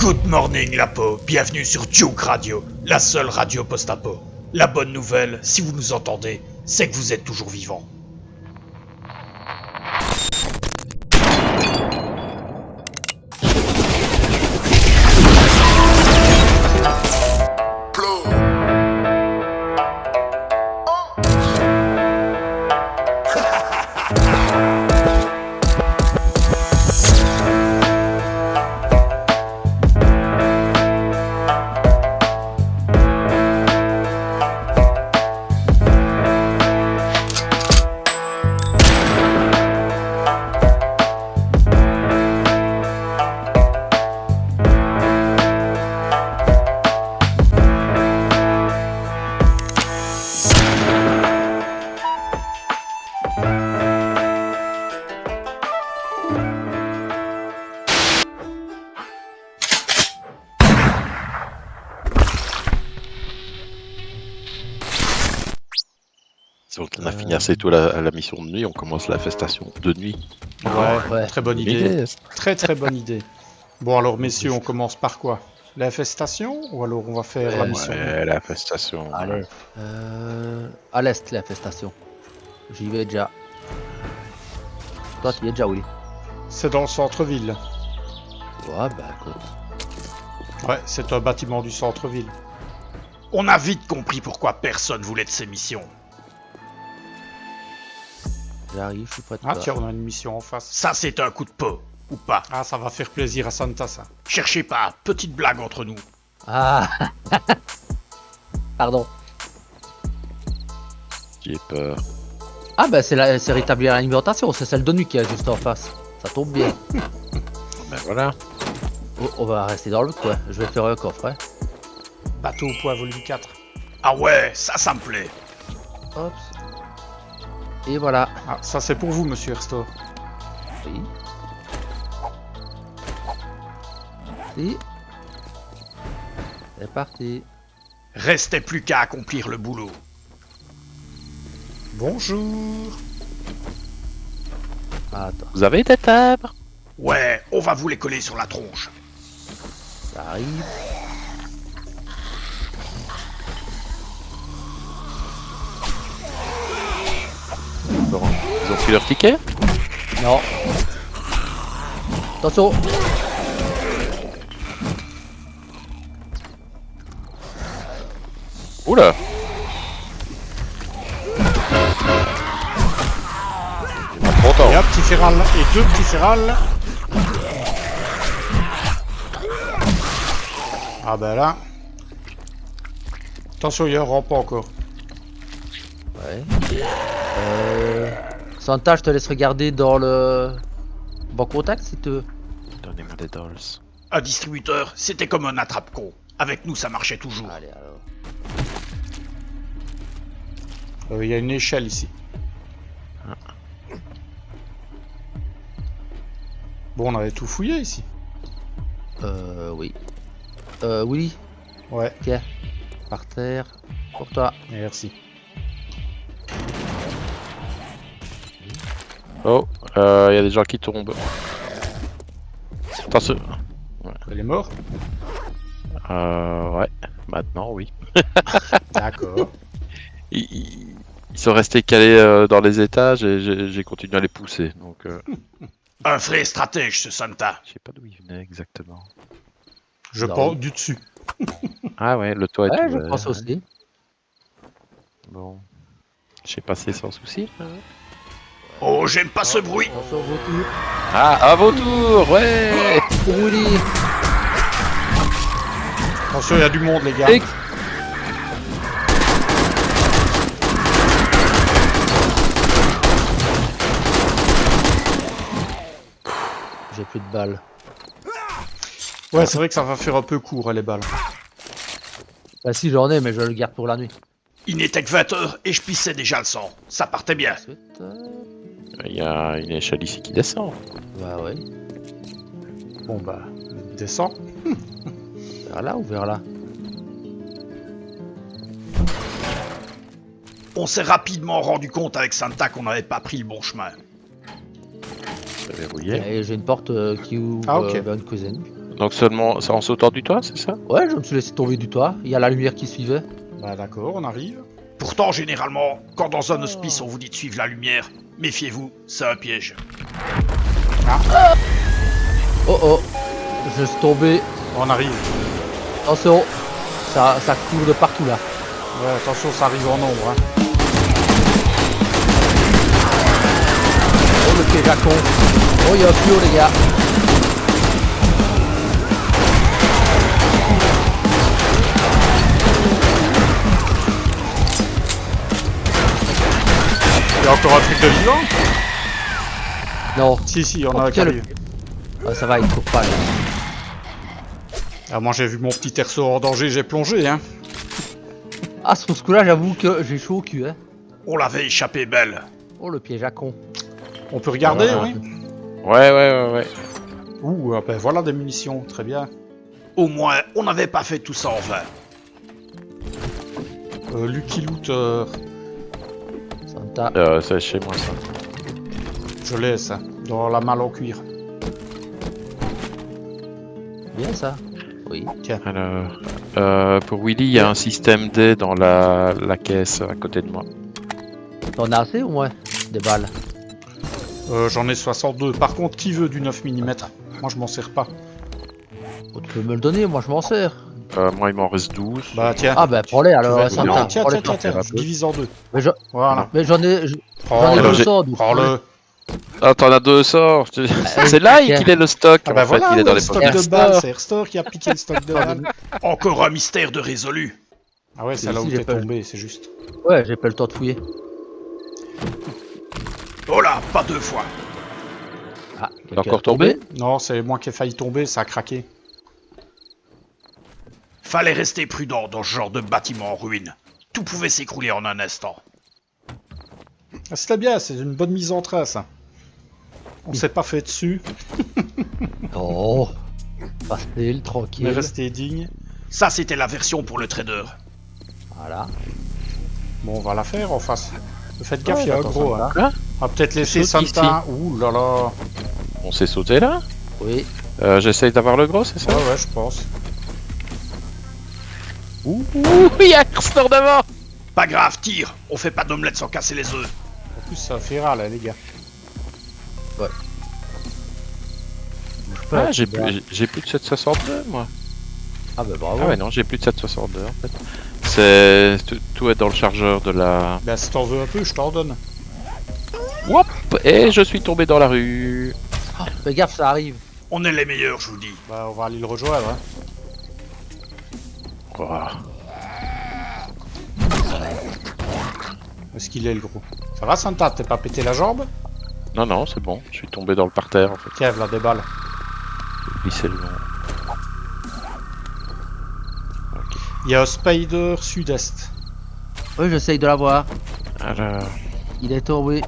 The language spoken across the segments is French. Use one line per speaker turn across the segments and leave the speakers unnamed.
Good morning Lapo, bienvenue sur Duke Radio, la seule radio post-apo. La bonne nouvelle, si vous nous entendez, c'est que vous êtes toujours vivants.
Donc on a fini assez tôt la mission de nuit, on commence la festation de nuit.
Ouais, très bonne idée. Très bonne idée. Bon alors messieurs, on commence par quoi? L'infestation ou alors on va faire la mission?
Ouais, la festation.
Allez. À l'est, l'infestation. J'y vais déjà. Toi, tu y es déjà, Willy?
C'est dans le centre-ville.
Ouais, bah écoute.
Ouais, c'est un bâtiment du centre-ville. On a vite compris pourquoi personne voulait de ces missions.
J'arrive, je suis prêt de
Ah tiens, on a une mission en face. Ça c'est un coup de peau, ou pas? Ah, ça va faire plaisir à Santa ça. Cherchez pas, petite blague entre nous.
Ah. Pardon.
J'ai peur.
Ah bah c'est rétablir l'alimentation, c'est celle de nuit qui est juste en face. Ça tombe bien.
Ben voilà.
Oh, on va rester dans le coin, je vais faire un coffre, hein.
Bateau au poids volume 4. Ah ouais, ça me plaît.
Hop. Et voilà.
Ah, ça c'est pour vous, monsieur Ersto.
Oui. Si. C'est parti.
Restait plus qu'à accomplir le boulot. Bonjour.
Attends,
Vous avez des tables?
Ouais, on va vous les coller sur la tronche.
ça arrive.
Bon, ils ont pris leur ticket?
Non. Attention.
Oula! Pas content.
Et un petit féral et deux petits férals. Ah bah là. Attention, il y a un rampant encore.
Ouais. Santa, je te laisse regarder dans le bon contact si tu veux.
Donnez-moi des dolls.
Un distributeur, c'était comme un attrape-con. Avec nous, ça marchait toujours.
Allez alors.
Il y a une échelle ici. Bon, on avait tout fouillé ici.
Oui. Oui.
Ouais,
Tiens. Par terre. Pour toi.
merci.
Oh, y a des gens qui tombent. Attention.
Elle est morte?
Ouais, maintenant oui.
D'accord.
Ils sont restés calés dans les étages et j'ai continué à les pousser. Donc,
Un vrai stratège, ce Santa.
je sais pas d'où ils venaient exactement.
Je
Non.
pense du dessus.
Ah ouais, le toit est
Ouais, je
ouvert.
pense aussi.
Bon, j'ai passé sans souci. Là.
Oh, j'aime pas ce bruit.
On sort vos tours.
Ah, à vos tours, ouais.
Pour Willy.
Attention, il y a du monde, les gars.
Et-
J'ai plus de balles.
Ouais, c'est vrai que ça va faire un peu court, les balles.
Bah si j'en ai, mais je le garde pour la nuit.
Il n'était que 20h et je pissais déjà le sang. Ça partait bien.
Ensuite,
Il y a une échelle ici qui descend.
bah ouais.
Bon bah, descends.
Vers là ou vers là?
On s'est rapidement rendu compte avec Santa qu'on n'avait pas pris le bon chemin.
C'est verrouillé.
Et j'ai une porte qui ouvre
Ah, ok.
vers une cuisine.
Donc seulement c'est en sautant du toit, c'est ça?
Ouais, je me suis laissé tomber du toit. Il y a la lumière qui suivait.
Bah d'accord, on arrive.
Pourtant, généralement, quand dans un hospice on vous dit de suivre la lumière, méfiez-vous, c'est un piège.
Oh oh, je suis tombé.
On arrive.
Attention, ça court de partout là.
Ouais, attention, ça arrive en nombre. Hein.
Oh le piège à con. Oh il y a un fluo les gars.
Il y a encore un truc de vivant?
Non.
Si, on a un qui
quel-
arrive.
Ah, ça va, il court pas là.
Ah, moi j'ai vu mon petit terceau en danger, j'ai plongé. Hein.
Ah sur ce coup là j'avoue que j'ai chaud au cul hein.
On l'avait échappé belle.
Oh le piège à con.
On peut regarder,
Voilà.
oui.
Ouais.
Ouh, ben voilà des munitions, très bien.
Au moins, on n'avait pas fait tout ça en vain.
Lucky Looter,
Santa.
C'est chez moi ça.
je laisse, hein, dans la malle en cuir.
Bien ça. Oui.
Alors, pour Willy, il y a un système D dans la caisse à côté de moi.
T'en as assez ou moins des balles?
J'en ai 62. Par contre, qui veut du 9 mm? Moi je m'en sers pas.
Oh, tu peux me le donner, moi je m'en sers.
Moi, il m'en reste 12.
Bah tiens.
Ah bah prends-les
Tu
alors
veux-
Santa.
Non, tiens,
Prends-les,
tiens,
prends.
je divise en deux.
Mais je-
Voilà.
mais j'en ai
Prends-le.
Alors, j'ai-
200 donc.
Prends-le.
Ah, t'en as 2 sorts. C'est là
tiens.
qu'il est le stock.
Ah bah
en fait,
voilà,
il est dans
le
les
stock
poches.
de balles, c'est Airstore qui a piqué le stock de balles.
Encore un mystère de résolu.
Ah ouais, c'est
Si,
là où
j'ai
t'es
pas-
tombé, c'est juste.
Ouais, j'ai pas le temps de fouiller.
Oh là, pas deux fois.
Ah,
T'es encore tombé?
Non, c'est moi qui ai failli tomber, ça a craqué.
Fallait rester prudent dans ce genre de bâtiment en ruine. Tout pouvait s'écrouler en un instant.
Ah, c'était bien, c'est une bonne mise en trace. Hein. On s'est pas fait dessus,
Oh, facile,
mais
tranquille.
resté digne.
Ça, c'était la version pour le trader.
Voilà.
Bon, on va la faire en face. Faites gaffe,
Ouais,
il y a un
attends,
gros.
Santa.
Hein. On va peut-être laisser
Saute
Santa. Ouh là là.
On s'est sauté là.
Oui.
J'essaye d'avoir le gros, c'est ça?
Ouais, je pense.
Ouh, il y a Airstore devant.
Pas grave, tire. On fait pas d'omelette sans casser les œufs.
En plus, ça fait râle, les gars.
Bouge
Ah,
pas,
j'ai
c'est bien.
plus de 762 moi.
Ah bah bravo.
Ah ouais, non, j'ai plus de 762 en fait. C'est tout est dans le chargeur de la.
Bah, si t'en veux un peu, je t'en donne.
Hop. Et je suis tombé dans la rue.
Fais gaffe, ça arrive.
On est les meilleurs, je vous dis.
Bah, on va aller le rejoindre. Hein.
Ouah.
Où est-ce qu'il est, le gros? Ça va, Santa? T'es pas pété la jambe?
Non, c'est bon. Je suis tombé dans le parterre en fait.
Tiens, voilà des balles.
Glissé le long.
Il y a un Spider sud-est.
Oui, j'essaye de l'avoir.
Alors,
Il est tombé.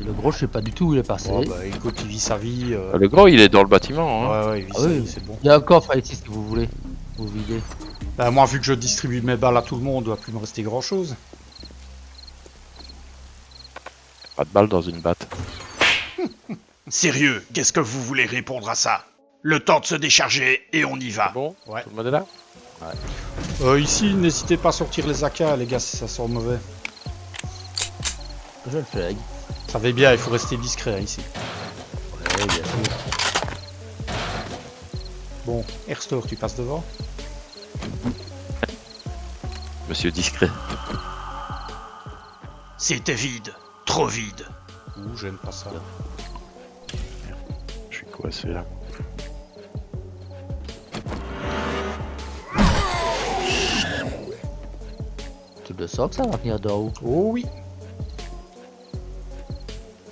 Le gros, je sais pas du tout où il est passé.
Oh, bah, écoute, il vit sa vie.
le gros, il est dans le bâtiment. Hein.
Ouais, il vit
Ah
sa
oui.
vie, c'est bon.
Il y a un coffre ici si vous voulez. Vous videz.
Bah, moi, vu que je distribue mes balles à tout le monde, il doit plus me rester grand-chose.
Pas de balle dans une batte.
Sérieux, qu'est-ce que vous voulez répondre à ça? Le temps de se décharger et on y va.
Bon,
Ouais.
tout le monde est là.
Ici, n'hésitez pas à sortir les AK, les gars, si ça sort mauvais.
Je le fais.
Vous savez bien, il faut rester discret hein, ici.
Ouais, bien sûr.
Bon, Airstore, tu passes devant.
Monsieur discret.
C'était vide. Trop vide.
Ouh, j'aime pas ça.
Je suis coincé là.
Tu le sens que ça va venir d'en haut.
Oh oui.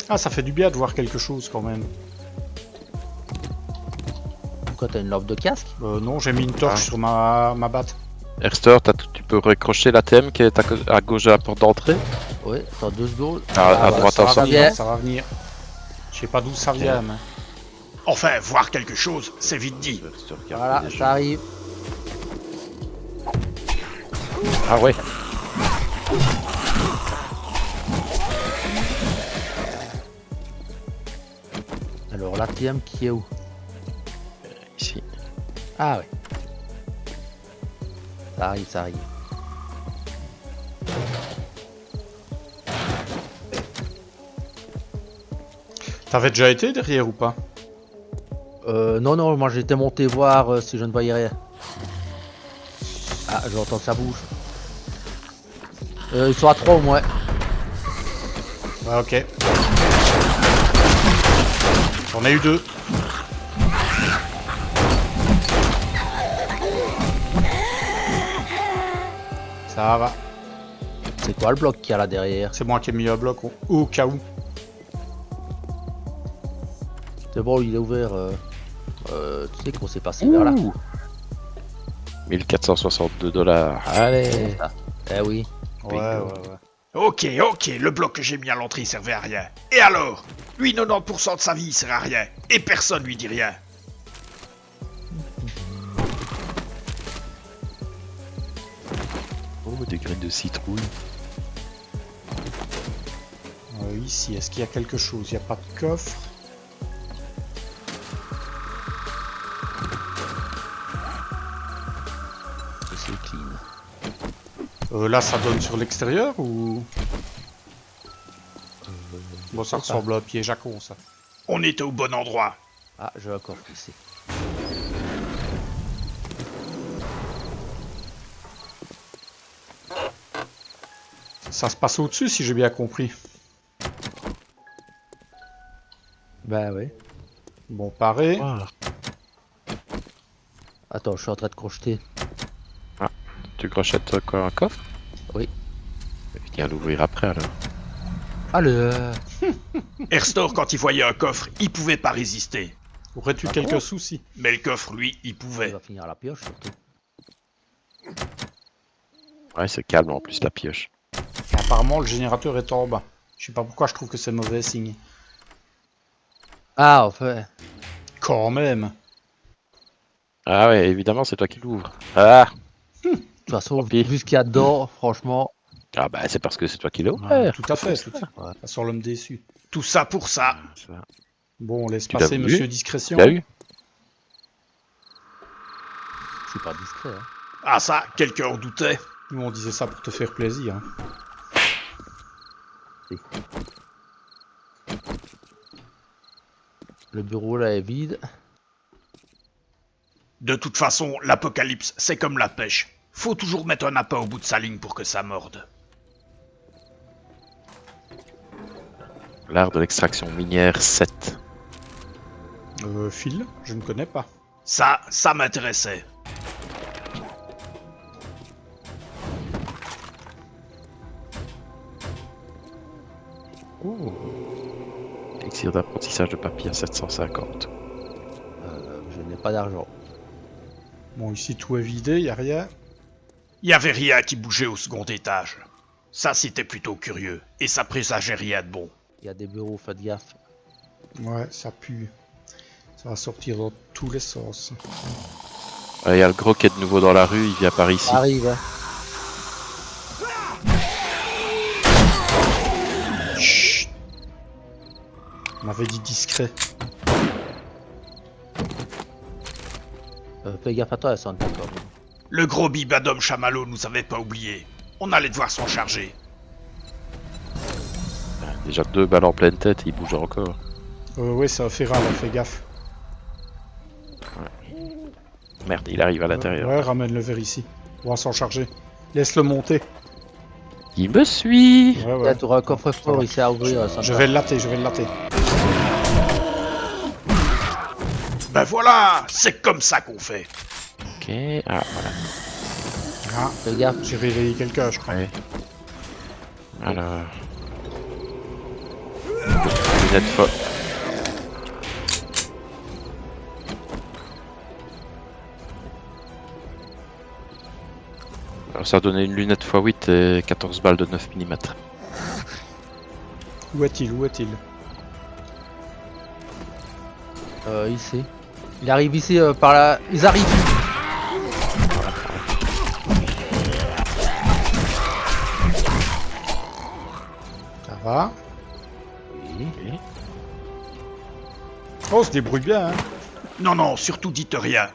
Ah, ça fait du bien de voir quelque chose quand même.
Pourquoi t'as une lampe de casque?
Non, j'ai mis une torche sur ma batte.
Airstore, tu peux raccrocher la thème qui est à gauche de la porte d'entrée.
Oui, attends 2 secondes.
À
voilà,
droite
ça
en
va
sortant.
vient.
venir, ça va venir. Je sais pas d'où ça vient, mais...
Enfin, voir quelque chose, c'est vite dit.
Voilà, ça arrive.
Ah ouais.
Alors la TM qui est où?
Ici.
Ah ouais. Ça arrive, ça arrive.
T'avais déjà été derrière ou pas?
Non, non, moi j'étais monté voir si je ne voyais rien. Ah, j'entends que ça bouge. Ils sont à 3 au moins.
Ouais, ok. J'en ai eu 2. Ça va.
C'est quoi le bloc qu'il y a là derrière?
C'est moi qui ai mis un bloc au cas où.
C'est bon, il est ouvert. Tu sais qu'on s'est passé vers là.
Ouh. 1462 $. Allez.
Ah, eh oui.
Ouais, ouais, ouais.
Ok, ok, le bloc que j'ai mis à l'entrée servait à rien. Et alors? Lui, 90% de sa vie, il sert à rien. Et personne lui dit rien.
Oh, des graines de citrouille.
Ici, est-ce qu'il y a quelque chose? Il n'y a pas de coffre.
Et c'est clean.
Là, ça donne sur l'extérieur ou... Bon, ça
sais pas.
ressemble à un piège à con, ça.
On était au bon endroit.
Ah, j'ai un coffre ici.
Ça se passe au-dessus, si j'ai bien compris.
Bah ouais.
Bon, pareil.
Ah.
Attends, je suis en train de crocheter.
Tu crochettes quoi, un coffre?
Oui.
Viens l'ouvrir après alors.
Alors.
Erstor, quand il voyait un coffre, il pouvait pas résister.
Aurais-tu
Ah
quelques
bon
soucis?
Mais le coffre, lui, il
Il
pouvait.
va finir à la pioche surtout.
Ouais, c'est calme en plus la pioche.
Et apparemment, le générateur est en bas. Je sais pas pourquoi je trouve que c'est mauvais signe.
Ah, enfin.
Quand même.
Ah ouais, évidemment, c'est toi qui l'ouvres. Ah.
De toute façon,
Tant pis.
vu ce qu'il y a dedans, franchement.
Ah bah c'est parce que c'est toi qui l'as
Ouais,
ouvert.
tout à fait.
C'est
Tout...
ça.
Ouais.
Ça sort l'homme déçu.
Tout ça pour ça.
Bon, on laisse
Tu
passer
l'as
Monsieur
vu?
Discrétion.
Tu l'as eu?
Je suis pas discret. Hein.
Ah ça, quelqu'un en doutait.
Nous, on disait ça pour te faire plaisir. Hein.
Le bureau là est vide.
De toute façon, l'apocalypse, c'est comme la pêche. Faut toujours mettre un appât au bout de sa ligne pour que ça morde.
L'art de l'extraction minière 7.
Phil, je ne connais pas.
Ça m'intéressait.
Oh. Elixir d'apprentissage de papier à 750.
Je n'ai pas d'argent.
Bon, ici, tout est vidé, y a rien.
Y avait rien qui bougeait au second étage. Ça, c'était plutôt curieux. Et ça présageait rien de bon.
Il y a des bureaux, faites gaffe.
Ouais, ça pue. Ça va sortir dans tous les sens.
Il y a le gros qui est de nouveau dans la rue, il vient par ici.
Ça arrive, hein.
Chut. On m'avait dit discret.
Fais gaffe à toi, elle sonne encore.
Le gros bibadom chamallow nous avait pas oublié. On allait devoir s'en charger.
Déjà 2 balles en pleine tête, il bouge encore.
Ouais, ça va faire râle, fais gaffe.
Merde, il arrive à l'intérieur.
Ouais, ramène-le vers ici. On va s'en charger. Laisse-le monter.
Il me suit.
Ouais,
Il y a
ouais.
toujours un coffre-fort
va.
ici à ouvrir.
Je vais le latter, je vais le latter.
Ben voilà, c'est comme ça qu'on fait.
Ok, ah voilà.
Ah,
Fais gaffe.
j'ai réveillé quelqu'un, je crois.
Ouais. Alors. Lunette fois. Alors ça a donné une lunette x8 et 14 balles de 9 mm.
Où est-il? Où est-il?
Ici. Il arrive ici par là. Ils arrivent.
Ça va?
Oui.
Oh, on se débrouille bien, hein.
Non, non, surtout dites rien.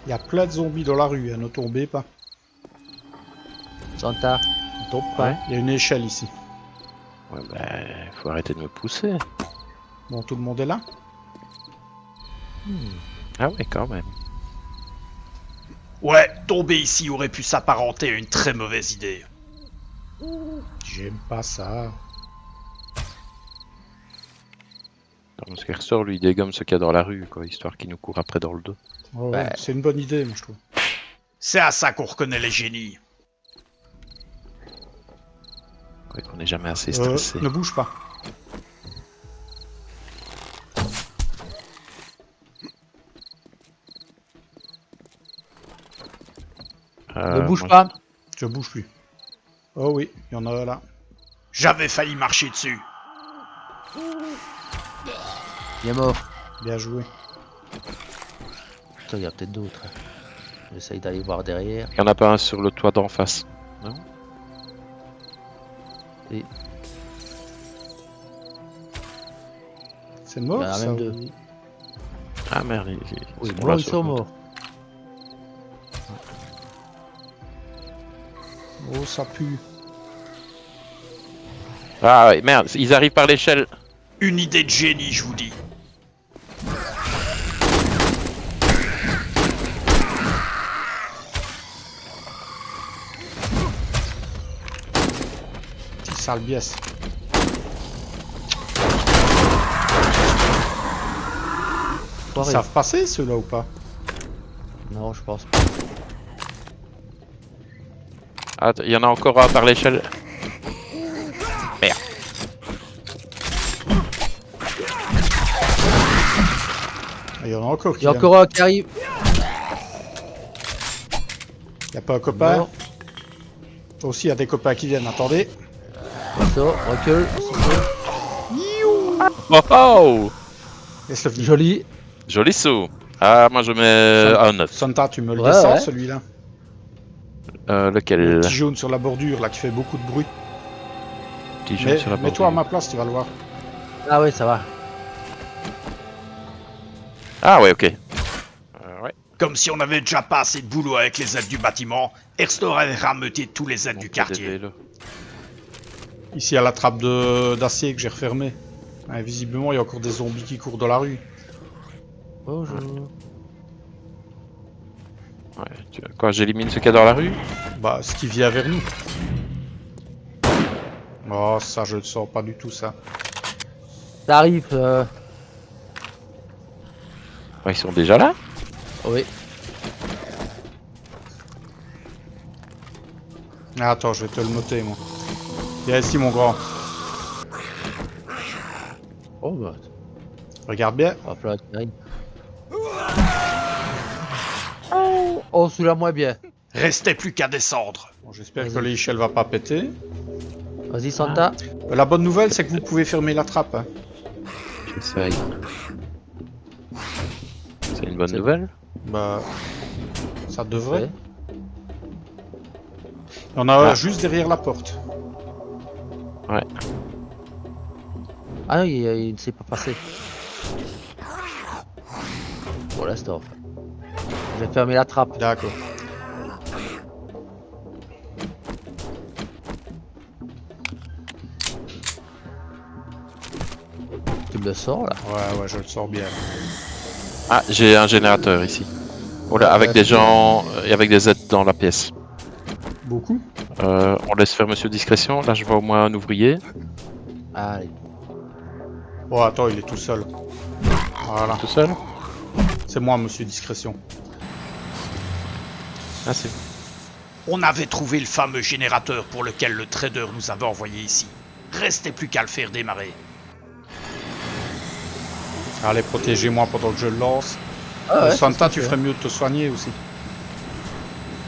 Il y a plein de zombies dans la rue, hein, ne tombez pas.
Santa, on tombe pas.
Il y a une échelle ici.
Ouais, bah, faut arrêter de me pousser.
Bon, tout le monde est là?
Ah ouais, quand même.
Ouais, tomber ici aurait pu s'apparenter à une très mauvaise idée.
J'aime pas ça.
Parce qu'il ressort, lui, il dégomme ce qu'il y a dans la rue, quoi, histoire qu'il nous court après dans le dos.
Oh,
Ouais.
ouais, c'est une bonne idée, moi, je trouve.
C'est à ça qu'on reconnaît les génies.
Ouais, qu'on n'est jamais assez stressé.
Ne bouge pas.
Ne bouge
moi,
pas.
Je bouge plus. Oh oui, il y en a là.
J'avais failli marcher dessus.
Il est mort.
Bien joué.
Putain, il y a peut-être d'autres. J'essaye d'aller voir derrière.
Il y en a pas un sur le toit d'en face. Non?
C'est mort,
Il y en a
ça,
même
ou-
deux.
Ah merde,
Oui,
sont là
ils
sur
sont
le
morts.
Oh, ça pue.
Ah ouais, merde, ils arrivent par l'échelle.
Une idée de génie, je vous dis.
Petit sale biès. Ils
Foiré.
savent passer ceux-là ou pas?
Non, je pense pas.
Ah, il y en a encore un par l'échelle. Merde.
Ah, il y en a encore qui
Il y a
viennent.
encore un qui arrive.
Il y a pas un copain?
Non.
Aussi, il y a des copains qui viennent. Attendez.
Attention, recule.
Oh oh!
Laisse-le venir.
Joli.
Joli saut. Ah, moi je mets un 9.
Santa, tu me le
Ouais,
descends,
ouais.
celui-là.
Euh,
Le
lequel?
petit jaune sur la bordure, là, qui fait beaucoup de bruit.
Petit jaune sur la
Mets-toi à
bordure.
ma place, tu vas le voir.
Ah oui, ça va.
Ah ouais, ok. Ouais.
Comme si on n'avait déjà pas assez de boulot avec les aides du bâtiment, Erstor avait rameuté tous les aides du
Des
quartier.
vélos.
Ici, il y a la trappe d'acier que j'ai refermée. Ouais, visiblement, il y a encore des zombies qui courent dans la rue.
Bonjour.
Ouais, quoi, j'élimine ce qu'il y a dans la rue?
Bah, ce qui vient vers nous. Oh, ça, je ne sens pas du tout, ça.
Ça arrive.
Ouais, ils sont déjà là?
Oui.
Ah, attends, je vais te le noter, moi. Viens ici, mon grand.
Oh bah.
Regarde bien.
On va falloir qu'il arrive. Oh, celui-là moins bien.
Restait plus qu'à descendre.
Bon, j'espère que
Vas-y.
l'échelle va pas péter.
Vas-y, Santa.
La bonne nouvelle, c'est que vous pouvez fermer la trappe. Hein.
J'essaye. C'est une bonne
C'est
nouvelle?
Bah, ça devrait.
Ouais.
Il y en a un
Ah.
juste derrière la porte.
Ah non, il ne s'est pas passé. Pour l'instant. Je vais fermer la trappe.
D'accord.
Tu me le sors là.
Ouais, ouais, je le sors bien.
Ah, j'ai un générateur ici. Voilà, avec des gens et avec des aides dans la pièce.
Beaucoup?
On laisse faire monsieur discrétion. Là, je vois au moins un ouvrier.
Allez.
Oh, attends, il est tout seul. Voilà.
Tout seul?
C'est moi, monsieur Discrétion.
Ah, c'est
On avait trouvé le fameux générateur pour lequel le trader nous avait envoyé ici. Restait plus qu'à le faire démarrer.
Allez, protégez-moi pendant que je le lance.
Ah ouais,
Santa,
c'est
tu
ce que
ferais mieux de te soigner aussi.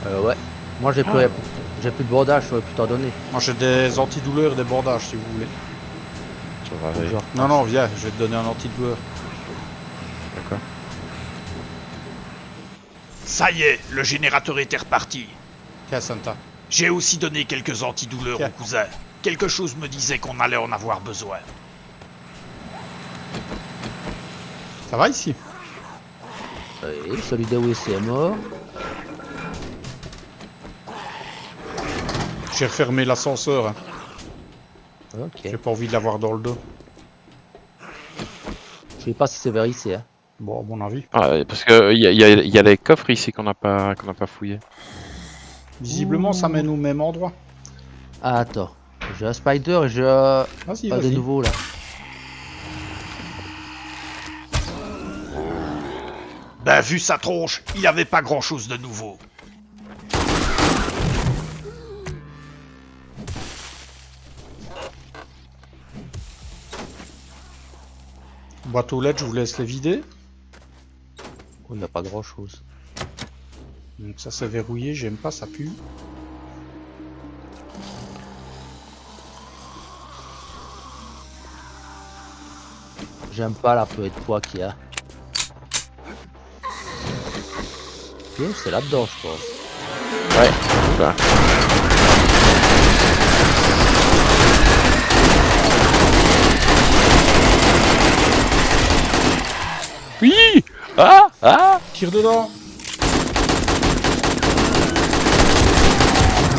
Ouais. Moi j'ai plus de bandage, je pourrais plus t'en donner.
Moi, j'ai des antidouleurs et des bandages, si vous voulez.
ça va aller.
Genre.
Non, non, viens, je vais te donner un antidouleur.
D'accord.
Ça y est, le générateur était reparti.
Tiens, Santa.
J'ai aussi donné quelques antidouleurs
Tiens.
au cousin. Quelque chose me disait qu'on allait en avoir besoin.
Ça va ici?
Oui, celui d'AOC est mort.
J'ai refermé l'ascenseur. Hein.
Ok.
J'ai pas envie de l'avoir dans le dos.
Je sais pas si c'est vers ici. Hein.
Bon, à mon avis.
Ah, ouais, parce que y a les coffres ici qu'on n'a pas fouillé.
Visiblement, ça mène au même endroit.
Ah, attends. J'ai un spider et j'ai
Vas-y,
pas de
vas-y.
nouveau là.
Ben, vu sa tronche, il avait pas grand-chose de nouveau.
Boîte aux lettres, je vous laisse les vider.
Oh, il n'y a pas grand chose.
Donc ça c'est verrouillé, j'aime pas, ça pue.
J'aime pas la peu de poids qu'il y a. Ok, c'est là-dedans, je pense.
Ouais, voilà. Oui. Ah.
Tire dedans.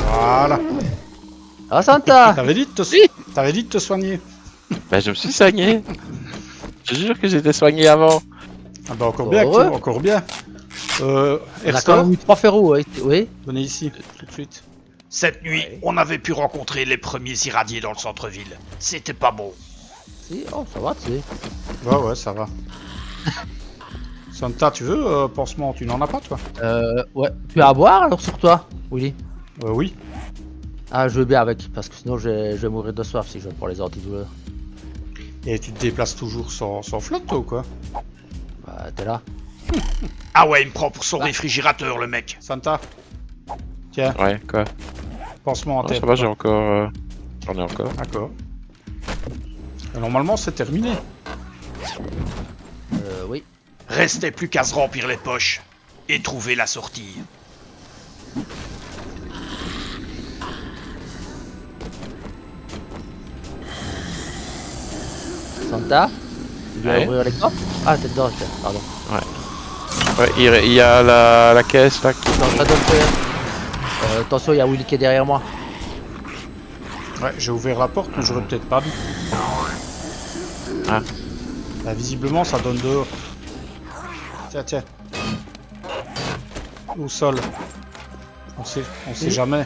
Voilà.
Ah, Santa!
T'avais dit de te,
Oui.
t'avais dit de te soigner.
Bah, je me suis soigné. Je te jure que j'étais soigné avant.
Ah bah encore bien,
Heureux.
Active, encore bien.
On a quand
Erstor,
même eu 3 ferros, oui.
venez ici, tout de suite.
Cette nuit,
Ouais.
on avait pu rencontrer les premiers irradiés dans le centre-ville. C'était pas bon.
Si, oh, ça va, tu sais.
Ouais, ça va. Santa, tu veux pansement? Tu n'en as pas, toi?
Ouais. Tu as à boire alors sur toi, Willy?
Oui.
Ah, je veux bien avec, parce que sinon je vais mourir de soif si je prends les antidouleurs.
Et tu te déplaces toujours sans flotte, toi, ou quoi?
Bah, t'es là.
Ah ouais, il me prend pour son
Ah.
réfrigérateur, le mec.
Santa. Tiens,
Ouais, quoi.
pansement en
Non,
tête.
ça va, j'ai encore. J'en ai encore.
D'accord. Et normalement, c'est terminé.
Oui.
Restait plus qu'à se remplir les poches et trouver la sortie.
Santa? Tu dois
Ouais.
ouvrir les coffres? Ah, t'es dedans, tiens, pardon.
Ouais, il y a la caisse là qui.
Je suis en train de le faire. Attention, il y a Willy qui est derrière moi.
Ouais, j'ai ouvert la porte, mais j'aurais peut-être pas vu.
Ah.
Bah, visiblement, ça donne dehors. Tiens. Au sol. On sait
Oui.
jamais.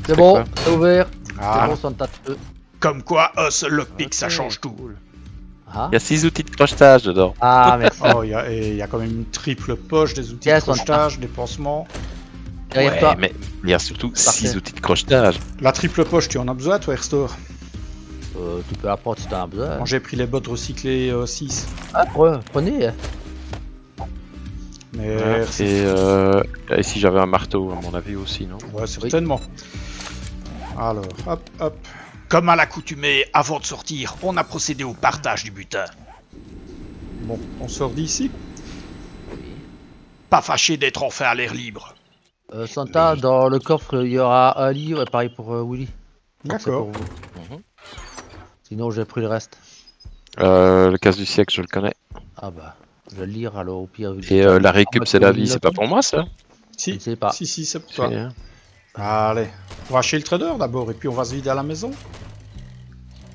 C'est bon,
quoi
c'est ouvert.
Ah,
C'est bon, Santa, tu peux.
Comme quoi, un seul lockpick, ça change tout.
Ah,
Il y a 6 outils de crochetage dedans.
ah merci.
oh, il y a quand même une triple poche, des outils
Tiens,
de crochetage, des pansements.
Derrière
Ouais,
toi.
mais il y a surtout
Parfait.
6 outils de crochetage.
La triple poche, tu en as besoin, toi, Erstor?
Tu peux apprendre si t'en as besoin.
Moi, j'ai pris les bottes recyclées 6.
Ah, prenez.
Mais
Voilà. Et si j'avais un marteau, à mon avis aussi, non?
ouais, certainement. Alors, hop.
Comme à l'accoutumée, avant de sortir, on a procédé au partage du butin.
Bon, on sort d'ici.
Pas fâché d'être enfin à l'air libre.
Santa, dans le coffre, il y aura un livre, et pareil pour Willy. Donc, c'est
D'accord.
pour vous.
Mhm.
Sinon, j'ai pris le reste.
Le casse du siècle, je le connais.
Ah bah, je vais le lire alors au pire.
Et la récup, c'est la vie, c'est pas pour moi ça?
Je ne
Si,
sais pas.
si, c'est pour toi.
C'est, hein.
Allez, on va chez le trader d'abord, et puis on va se vider à la maison.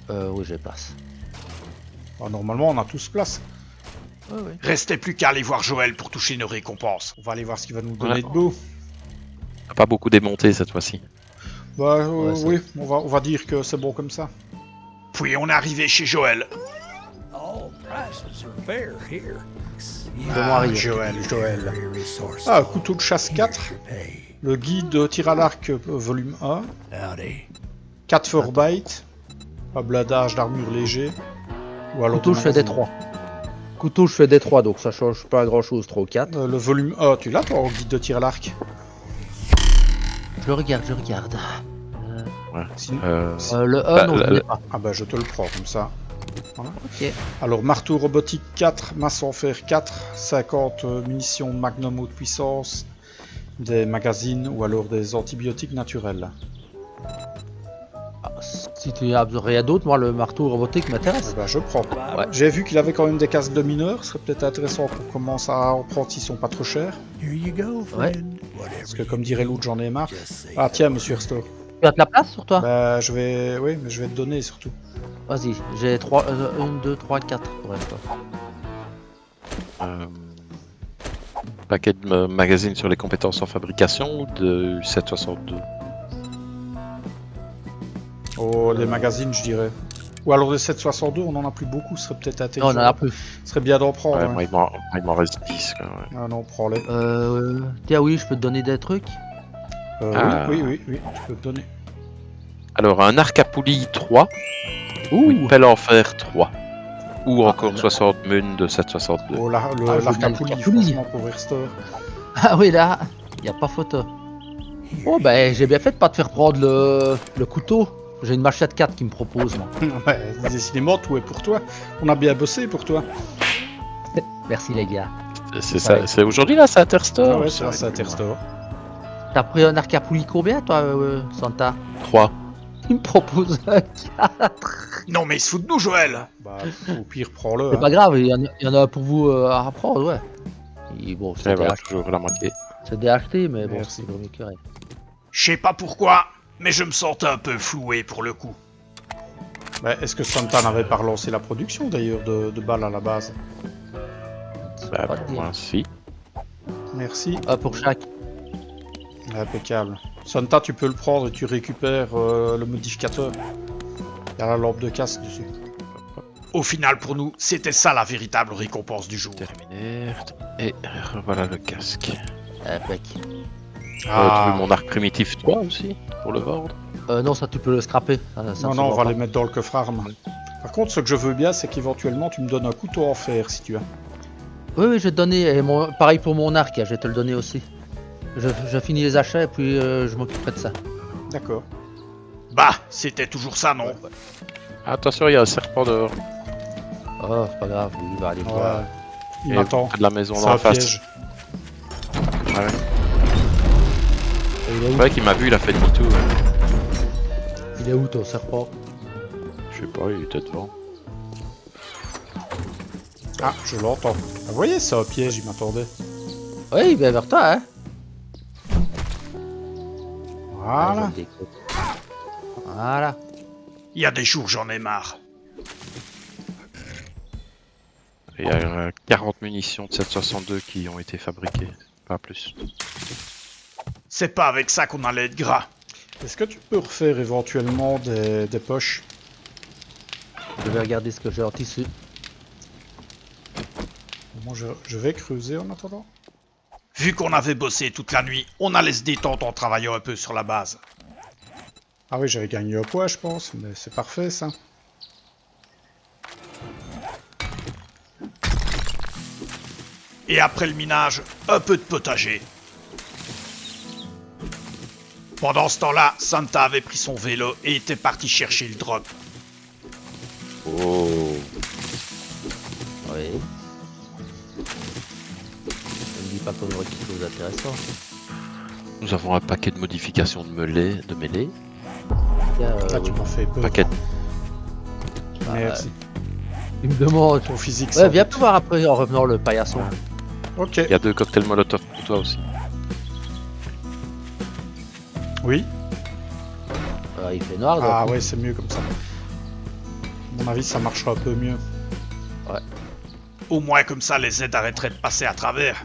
Oui, j'ai place.
Ah, normalement, on a tous place.
Oui.
Restait plus qu'à aller voir Joël pour toucher nos récompenses.
On va aller voir ce qu'il va nous donner
Ouais.
de beau.
On a pas beaucoup démonté cette fois-ci.
Bah
Ouais, ça-
oui, on va dire que c'est bon comme ça.
Puis on est arrivé chez Joël.
All prices are fair here.
Fais-moi rire.
Joël.
Very resourceful.
Ah, couteau de chasse 4.
Pay.
Le guide tir à l'arc volume 1.
Howdy.
4 Forbyte. Pas blindage d'armure léger. Ou alors
Couteau, je fais des 3. Couteau, je fais des 3, donc ça change pas grand chose. 3 ou 4.
Le volume 1, tu l'as toi en guide de tir à l'arc?
Je regarde.
Sinon-
Le 1,
Bah,
non, je l'ai pas.
Ah bah je te le prends comme ça.
Ok.
Alors marteau robotique 4, masse en fer 4, 50 munitions magnum haute puissance, des magazines ou alors des antibiotiques naturels.
Ah, Si tu as rien d'autre, moi le marteau robotique m'intéresse.
Eh ben, je prends.
Ouais.
J'ai vu qu'il avait quand même des casques de mineurs, ce serait peut-être intéressant qu'on commence à en prendre s'ils sont pas trop chers.
Here you go, friend. Whatever
Parce que comme dirait l'autre, j'en ai marre.
just say
Ah tiens, monsieur Restore.
Tu as de la place sur toi?
Bah je vais... Oui, mais je vais te donner surtout.
Vas-y, j'ai 3, 1, 2, 3, 4 pour l'instant.
Paquet de magazines sur les compétences en fabrication ou de 762.
Oh, les magazines, je dirais. Ou alors de 762, on en a plus beaucoup, ce serait peut-être
Non,
intelligent.
on en a plus.
Ce serait bien d'en prendre.
Ouais,
hein.
moi, il m'en reste 10. Quoi, ouais.
Ah non, prends-les.
Tiens, oui, je peux te donner des trucs.
Ah.
Oui, tu peux te donner.
Alors, un arc à poulie 3 ou une pelle en fer 3. Ou encore 60 mun de 762.
Oh,
Ah, je
l'arc à
veux bien
poulie,
le poulie.
franchement, pour Restore.
Ah oui, là, y a pas photo. Oh, ben, j'ai bien fait de pas te faire prendre le couteau. J'ai une machette 4 qui me propose, moi.
Ouais, décidément, tout est pour toi. On a bien bossé pour toi.
Merci, les gars.
C'est ça, c'est aujourd'hui là, c'est Interstore.
Ah ouais, ça, ça Restore.
T'as pris un arc à poulie combien, toi, Santa?
3.
Il me propose un 4.
Non mais il se fout de nous, Joël.
Bah, au pire, prends-le.
C'est
hein.
pas grave, il y en a pour vous à prendre, ouais. Et bon,
Et voilà, toujours la moitié.
c'est déacheté, mais bon,
Merci.
c'est vaut mieux que rien.
Je sais pas pourquoi, mais je me sentais un peu floué pour le coup.
Bah, est-ce que Santa n'avait pas relancé la production d'ailleurs de balles à la base?
Bah,
Pas
pour
dire.
moi, si.
Merci.
Pour chaque.
Impeccable. Santa, tu peux le prendre et tu récupères le modificateur. Il y a la lampe de casse dessus.
Au final, pour nous, c'était ça la véritable récompense du jour.
Terminé. Et voilà le casque.
Impec.
Trouver mon arc primitif 3 aussi, pour le vendre.
Non, ça tu peux le scraper. Ça
Non,
ne se
non, on
vend
va
pas.
les mettre dans le coffre arme. Par contre, ce que je veux bien, c'est qu'éventuellement, tu me donnes un couteau en fer si tu as.
Oui, oui, je vais te donner. Et pareil pour mon arc, je vais te le donner aussi. Je finis les achats et puis je m'occuperai de ça.
D'accord.
Bah, c'était toujours ça, non?
Attention, il y a un serpent dehors.
Oh, c'est pas grave, il va aller voir.
Ouais. Il
Et
m'attend.
près de la maison
C'est
là
un
en face.
piège.
Ouais.
Et il est
C'est
où,
vrai qu'il m'a vu, il a fait demi-tour.
il est où ton serpent?
Je sais pas, il était devant.
Ah, je l'entends. Ah, vous voyez, c'est un piège, il m'attendait.
Oui, il vient vers toi, hein.
Voilà.
Ah, je le découpe. Voilà.
Il y a des jours, j'en ai marre.
Il y a 40 munitions de 762 qui ont été fabriquées, pas plus.
C'est pas avec ça qu'on allait être gras.
Est-ce que tu peux refaire éventuellement des poches?
Je vais regarder ce que j'ai en tissu.
Moi, je vais creuser en attendant.
Vu qu'on avait bossé toute la nuit, on allait se détendre en travaillant un peu sur la base.
Ah oui, j'avais gagné un poids, je pense, mais c'est parfait, ça.
Et après le minage, un peu de potager. Pendant ce temps-là, Santa avait pris son vélo et était parti chercher le drop.
Oh.
Oui. Ne me dis pas qu'on aurait quelque chose d'intéressant.
Nous avons un paquet de modifications de mêlée.
Tiens,
Là, tu m'as fait peur.
Paquet.
Merci.
il me demande.
Au physique,
Ouais,
ça.
viens plus voir après en revenant le paillasson.
Ok.
Il y a 2 cocktails molotov pour toi aussi.
Oui.
Il fait noir, donc.
Ah ouais, c'est mieux comme ça. À mon avis, ça marchera un peu mieux.
Au moins comme ça, les aides arrêteraient de passer à travers.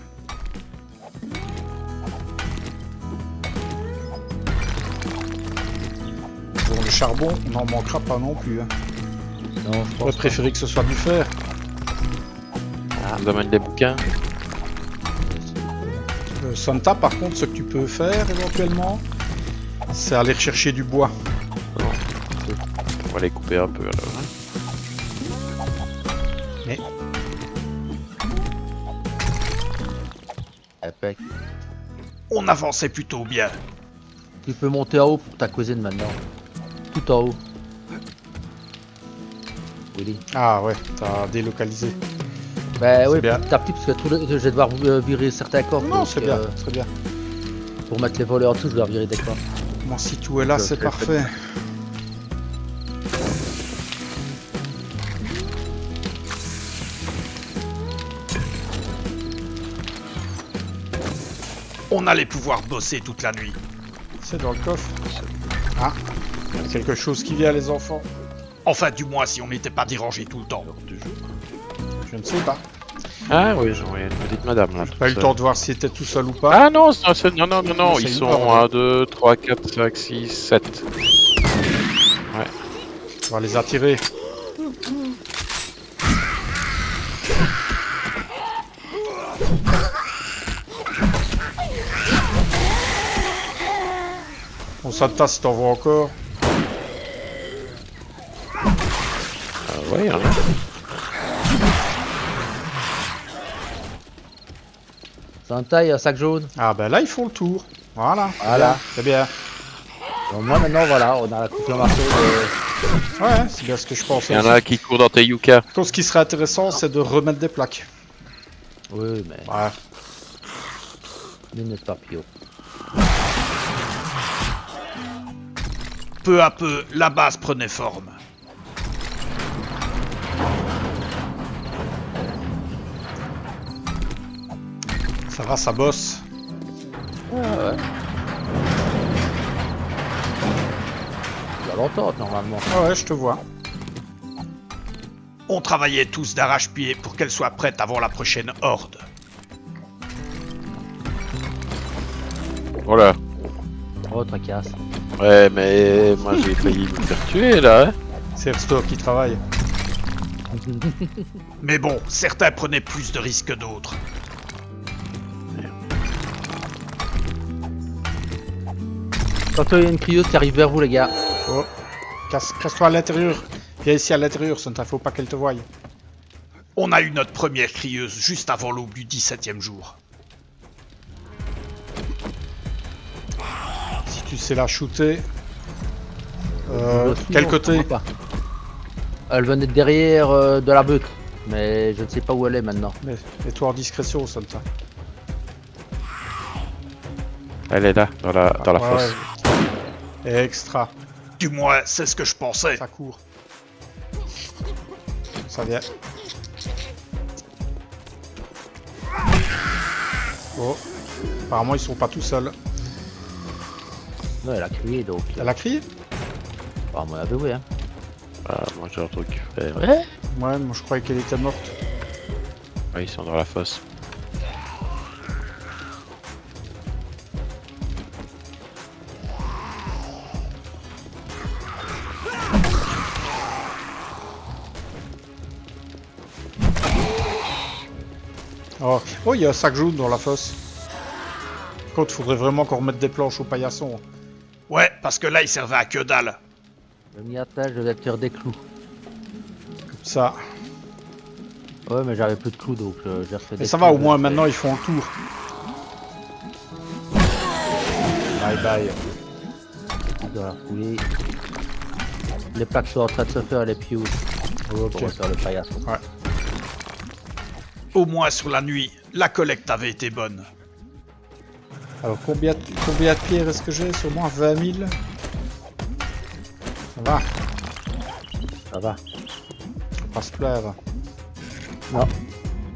Bon, le charbon, on n'en manquera pas non plus. Hein.
Non, je
J'aurais
pense
préféré que ce soit du fer.
Je vous amène des bouquins.
Santa, par contre, ce que tu peux faire éventuellement, c'est aller rechercher du bois.
On va les couper un peu alors.
Impec.
On avançait plutôt bien.
Tu peux monter en haut pour ta cuisine maintenant. Tout en haut. Willy.
Ah ouais, t'as délocalisé.
Bah
C'est
oui,
bien.
petit à petit, parce que je vais devoir virer certains corps.
Non,
donc,
c'est bien, très bien.
Pour mettre les volets en dessous, je dois virer des corps.
Moi, si tout est là,
Je
c'est
fais-
parfait.
On allait pouvoir bosser toute la nuit.
C'est dans le coffre. Ah, il y a quelque chose qui vient, les enfants.
Enfin, du moins si on n'était pas dérangé tout le temps.
Je ne sais pas.
Ah oui, j'ai envoyé une petite madame là.
Pas eu le temps de voir s'il était tout seul ou pas.
Ah non, non, non, non, non,
C'est
ils
une
sont
horde.
1, 2, 3, 4, 5, 6, 7.
On va les attirer. On s'attend si t'en vois encore.
Ouais, hein.
Santa, il y a un sac jaune.
Ah ben là ils font le tour. Voilà.
Voilà.
C'est bien.
Donc moi maintenant voilà, on a la confirmation de...
Ouais, c'est bien ce que je pensais.
Il y en
aussi.
a qui courent dans tes yucca.
Par contre, ce qui serait intéressant, c'est de remettre des plaques.
Oui mais...
Ouais.
Minute papillon.
Peu à peu, la base prenait forme.
Ça va, ça bosse.
Ouais. Il y a longtemps normalement.
Ah ouais, je te vois.
On travaillait tous d'arrache-pied pour qu'elle soit prête avant la prochaine horde.
Voilà.
Oh, tracasse.
Ouais, mais moi j'ai failli me faire tuer là. Hein.
C'est Restore qui travaille.
Mais bon, certains prenaient plus de risques que d'autres.
Tantôt il y a une crieuse qui arrive vers vous les gars.
Oh. Casse-toi à l'intérieur. Viens ici à l'intérieur, ça ne faut pas qu'elle te voie.
On a eu notre première crieuse juste avant l'aube du 17e jour.
Si tu sais la shooter.
Je
Quel
non,
côté
je comprends pas. Elle venait de derrière de la beute. Mais je ne sais pas où elle est maintenant.
Mets-toi en discrétion, Santa.
Elle est là, dans la
Ouais,
fosse.
ouais. Extra.
Du moins, c'est ce que je pensais.
Ça court. Ça vient. Oh. Apparemment, ils sont pas tout seuls.
Non, elle a crié donc.
Elle a crié?
À mon avis, oui. Hein.
Ah, moi j'ai un truc à faire.
Ouais.
Ouais, moi je croyais qu'elle était morte.
Ouais, ils sont dans la fosse.
Oh, oh, il y a un sac jaune dans la fosse. Contre, faudrait vraiment qu'on remette des planches au paillasson.
Ouais, parce que là, il servait à que dalle.
Je m'y attache, je vais te faire des clous.
Comme ça.
Ouais, mais j'avais plus de clous donc j'ai refait des
Mais ça
clous,
va, au moins
je
maintenant ils font le tour. Bye bye.
fais dans la foulée. Les plaques sont en train de se faire les pious.
Ok.
Pour refaire le paillasson.
Au moins sur la nuit, la collecte avait été bonne.
Alors combien de pierres est-ce que j'ai? Sur moi 20 000. Ça va,
Ça va.
faut pas se plaindre.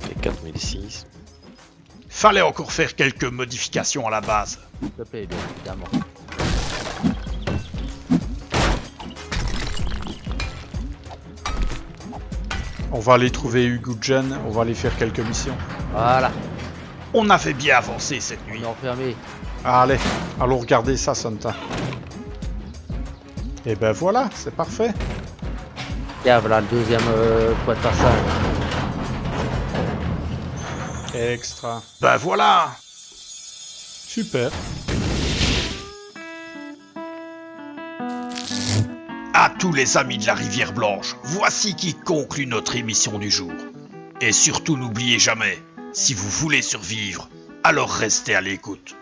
C'est 4006.
Fallait encore faire quelques modifications à la base.
S'il te plaît, bien évidemment.
On va aller trouver Hugo Jen, on va aller faire quelques missions.
Voilà,
On avait bien avancé cette nuit.
on est enfermé.
Allez, allons regarder ça, Santa. Et ben voilà, c'est parfait.
Tiens, voilà le deuxième point de passage.
Extra.
Ben voilà.
Super.
À tous les amis de la Rivière Blanche, voici qui conclut notre émission du jour. Et surtout n'oubliez jamais, si vous voulez survivre, alors restez à l'écoute.